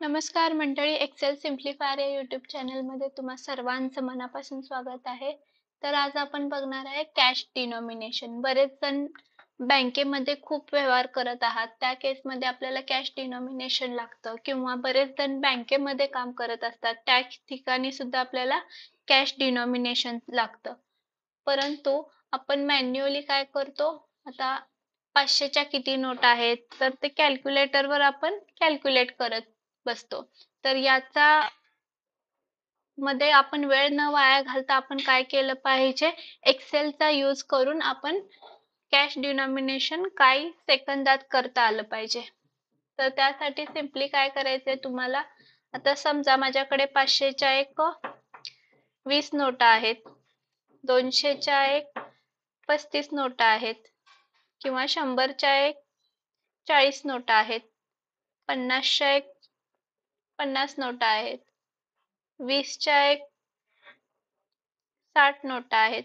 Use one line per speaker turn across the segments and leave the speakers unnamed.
नमस्कार मंडळी, एक्सेल सिम्प्लिफायर या यूट्यूब चॅनलमध्ये तुम्हा सर्वांचं मनापासून स्वागत आहे. तर आज आपण बघणार आहे कॅश डिनॉमिनेशन. बरेच जण बँकेमध्ये खूप व्यवहार करत आहात, त्या केसमध्ये आपल्याला कॅश डिनॉमिनेशन लागतं, किंवा बरेच जण बँकेमध्ये काम करत असतात, त्या ठिकाणी सुद्धा आपल्याला कॅश डिनॉमिनेशन लागतं. परंतु आपण मॅन्युअली काय करतो, आता 500च्या किती नोट आहेत तर ते कॅल्क्युलेटरवर आपण कॅल्क्युलेट करत बसतो. तर याचा मध्ये आपण वेळ न वाया घालता आपण काय केलं पाहिजे, एक्सेलचा यूज करून आपण कॅश डिनॉमिनेशन काही सेकंदात करता आलं पाहिजे. तर त्यासाठी सिम्पली काय करायचंय तुम्हाला, आता समजा माझ्याकडे 500च्या एक 20 नोटा आहेत, 200च्या एक 35 नोटा आहेत, किंवा 100च्या एक 40 नोटा आहेत, 50च्या एक 50 नोटा आहेत, 20च्या एक 60 नोटा आहेत,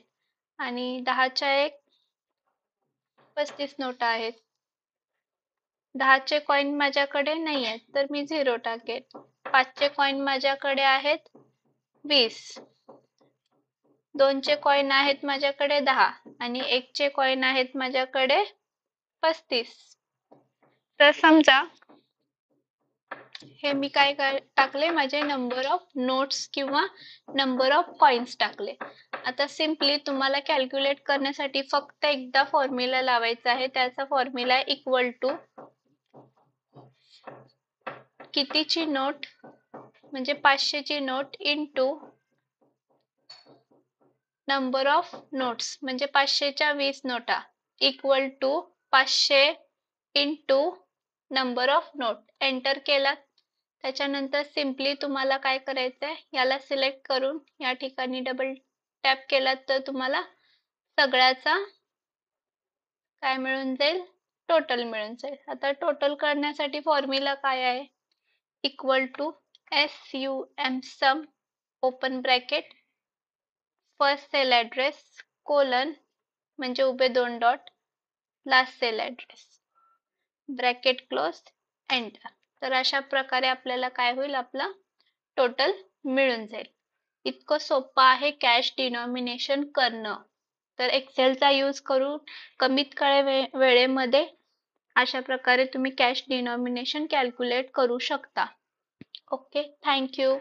आणि 10च्या एक 35 नोटा आहेत. 10चे कॉइन माझ्याकडे नाही आहेत तर मी 0 टाकेल. 5चे कॉइन माझ्याकडे आहेत 20, 2चे कॉइन आहेत माझ्याकडे 10, आणि 1चे कॉइन आहेत माझ्याकडे 35. तर समजा हे मी काय टाकले, माझे नंबर ऑफ नोट्स किंवा नंबर ऑफ कॉइन्स टाकले. आता सिम्पली तुम्हाला कॅल्क्युलेट करण्यासाठी फक्त एकदा फॉर्म्युला लावायचा आहे. त्याचा फॉर्म्युला आहे इक्वल टू कितीची नोट म्हणजे 500ची note into number of notes म्हणजे 500च्या 20 नोटा equal to 500 into number of note. Enter केलात, त्याच्यानंतर सिम्पली तुम्हाला काय करायचंय, याला सिलेक्ट करून या ठिकाणी डबल टॅप केलात तर तुम्हाला सगळ्याचा काय मिळून जाईल, टोटल मिळून जाईल. आता टोटल करण्यासाठी फॉर्म्युला काय आहे, equal to SUM sum open bracket first cell address colon म्हणजे उभे 2 dot last cell address bracket close enter. तर अशा प्रकारे आपल्याला काय होईल, आपला टोटल मिळून जाईल. इतकं सोपं आहे कॅश डिनॉमिनेशन करणं. तर एक्सेलचा यूज करून कमीत कमी वेळेमध्ये अशा प्रकारे तुम्ही कॅश डिनॉमिनेशन कॅल्क्युलेट करू शकता. Okay, thank you.